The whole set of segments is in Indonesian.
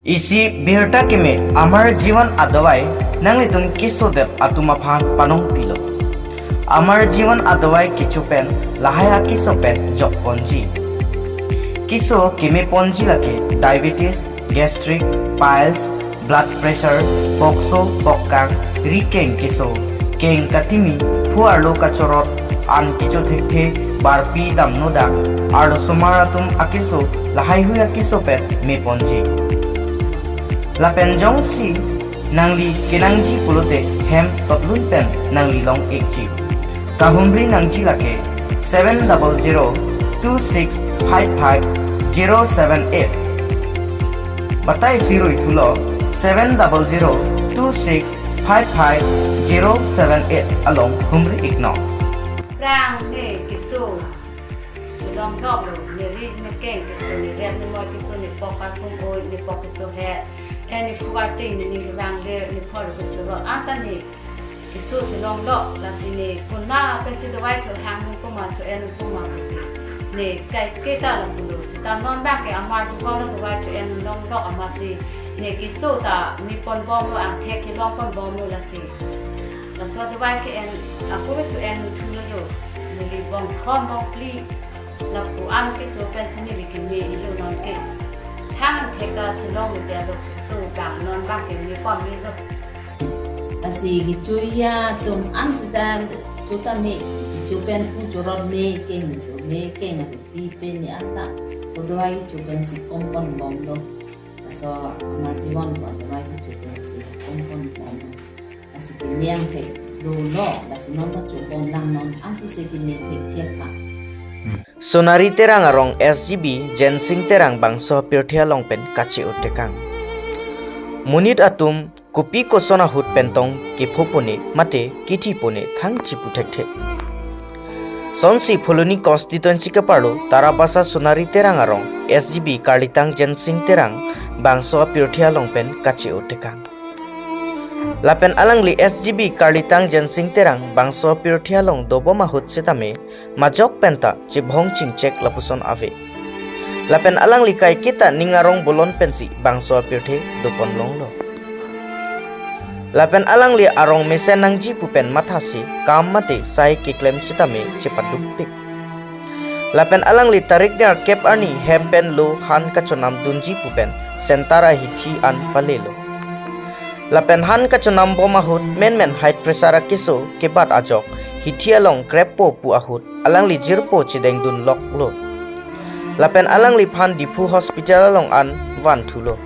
Isi birta keme amar जीवन adawai nangli tun kiso dep atuma phan panong pilo. Amar जीवन adawai kichupen lahaya kiso pen jok ponji. Kiso keme ponji lake diabetes, gastric, piles, blood pressure, pokso, pokkang, rikeng kiso, keng katimi, fuarlo kachorot, an kicho thekhe, barpi dam nodak, arlo sumaratum akiso lahai huya kiso pen me ponji. La penjong si nangli kenangji pulote hem totlun pen nangli long ekji kahumbri nangji lake 70026555078 batai siro ithulo 70026555078 along humbri igno rang ne kisu long dog lo ne ri ne keng kisu ne ren ne mo kisu ne poka kung oi ne poka kisu he any kuating ni rang le ni por ko churo ata ni kisu long dog la sini kunna pensi do wai to hang ko ma to en ko ma si ne kai ke ta la bulu si ta non ba ke amar ko no do wai to en long dog amasi ne kisu ta mi pon bom lo ang the ki long pon bom lo la si la so do wai ke en aku to en tu lo yo ni bom khom bom pli la ku an ke to pensi ni bi ke me lo non ke hang ke ka to long de lo so ba non ba ke mi pon mi lo Asi gicuya tum amsterdam cuta me cupen pu jorot me keng so me keng ati tipe ni ata so doai cupen si kompon bom do so amar jiwan ko doai cupen si kompon bom asi ki miang te do lo la si non ta cupon lang non ansu se ki me te tiap pa Sonari terang arong SGB jensing terang bangso pirthia longpen kachi utekang Munit atum kupi kosona hut pentong ki phopone mate kithi pone thang chipu thekhe Sonsi Pholoni constituency ka parlo tarabasa sonari terang arong SGB Karlitang jensing terang bangso pirthia longpen kachi utekang Lapen alangli SGB Karlitang jensing terang bangso pirthia long doboma hut setame majok penta chibhong chingchek lapuson ave Lapen alangli kai kita ningarong bolon pensi bangso pirthe dopon longlo Lapen alangli arong mesen nangji pupen mathasi kam mate sai kiklem sitame chipadupik Lapen alangli tarik dar kep ani hempen lo han kachonam dunji pupen sentara hithi an palelo Lapen han kachonam boma hut men high pressure kiso kebat ajok hithi along krepo pu ahut alangli jirpo chideng dun lok lo Lapen alangli phan dipu hospital along an van thulo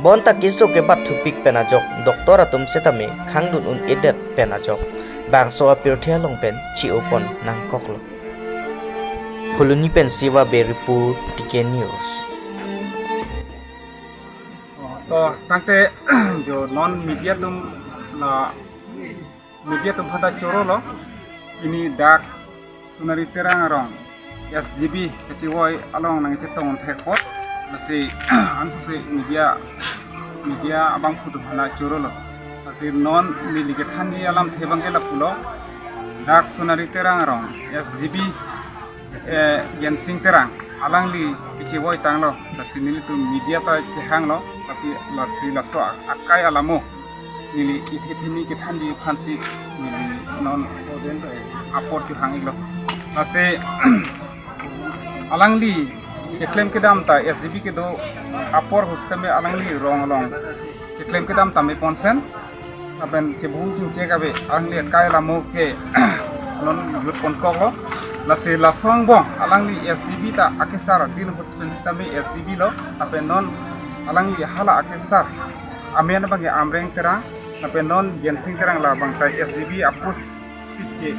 Bonta kiso ke bat thupik penajok doktor atum setame khangdun un edet penajok bangso apirthia longpen chi opon nang koklo Pholoni pen siwa beripu tike news तो तंगते जो non media तुम फटा चोरो लो इनी डाक सुनारी तेरांग रंग SGB keciwoi along nang cetong thekot nasi ansu se media abang fudu hana choro lo nasi non mili ke thani alam thebang ke lapulo dak sunari terang rong SGB jensing terang alang li keciwoi tanglo nasi nili tu media ta cehang lo tapi lasi laso akai alamo nili ithithini ke thandi phansi nili non oden aport ke hangik lo nasi alangli claim ke dam ta SGB ke do apor hostame alangli rong long claim ke dam ta me ponsen aben ke bung king che gabe alangli kai la mo ke non yut kon ko lo la se la song bong alangli SGB ta akesar din hot system SGB lo aben non alangli hala akesar amen bange amreng tera aben non jensing terang la bang ta SGB apus sitke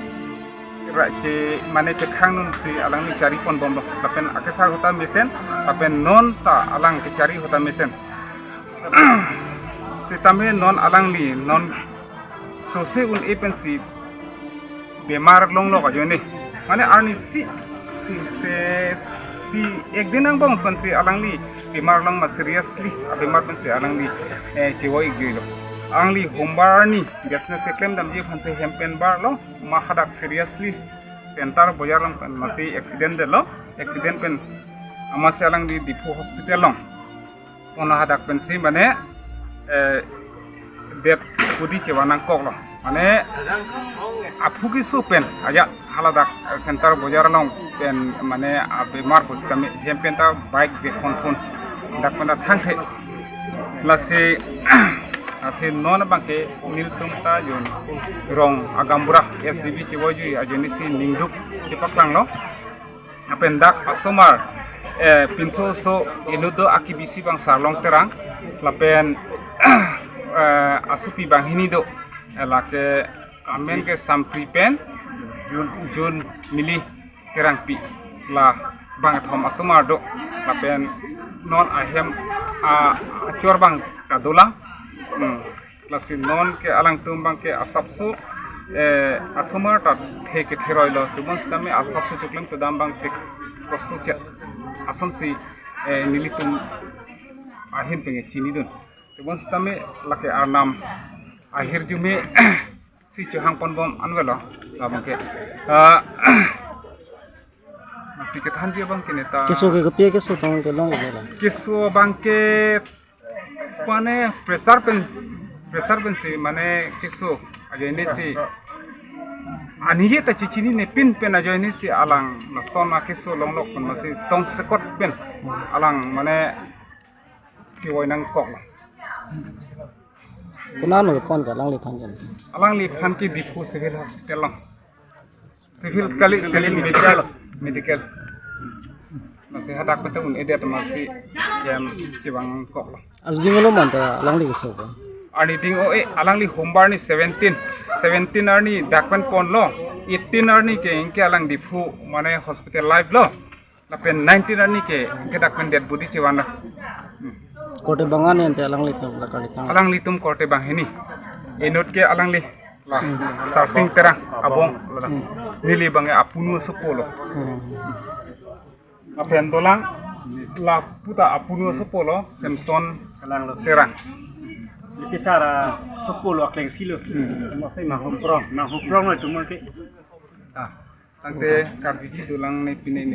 ke mane ke khangnun si alang ni cari pon bom tapen akesar hota mesen tapen non ta alang ke cari hota mesen si tame non alang li non sose un agency bemar long lo kajone mane arni si di ek din ang bong pan si alang li bemar long ma seriously bemar pan si alang li chewoi gilo angli hombar ni business claim dam je phanse hempen bar lo ma hadak seriously center bojar long masi accident de lo accident pen amase alang di dipu hospital long ono hadak pensi mane det pudi cewa nangkok lo mane apuki supen aja haladak center bojar long pen mane bemar bustami hempen ta bike be kon dak penda thangte lasi asi non bangke nil tumta jon rong agambura SGB ciwoju ajeni si ningduk cipaklang lo apendak asomar pinso so inudo akibisi bang sarlong terang lapen asupi bang hinido lake amen ke sampri pen jun mili terang pi la bang thom asomar do lapen non ahem acor bang kadola lasi non ke alang tumbang ke asapsu asomar ta theke theroilo tubon stame asapsu chuklem tudam bang tek kostu chat ason si nilitum ahin penge chini dun tubon stame lake arnam akhir jume si johang ponbom anwelo labang ke masih ketahan dia bang kene ta kisu ke kepia kisu tong ke long ke kisu bang ke pane pressure pen si mane kisu aja ini si aniye ta cicini ne pin pen aja ini si alang na sona kisu longlok pun masih tong sekot pen alang mane ciwoi nang kok kunan no pon ka lang le thang jan alang li phan ki dipu civil hospital lang civil kali medical masih hadak betul edet masih yang ciwang kok lah al jingolo man ta lang le kisu ko ani ding o alang li hombar ni 17 arni dakpan pon lo 18 arni ke inke alang difu mane hospital live lo lapen 19 arni ke dakpan dead body ciwana kote bangan ente alang le tum la kali tang alang li tum korte bang hini enot ke alang li la sarsing terang abong nili bange apunu sepolo apen dolang la puta apunu sepolo semson alang lo terang Kisara 10 akleng silo. Masih mahumprong no itu mungkin. tangte karbiji dolang ne pine ne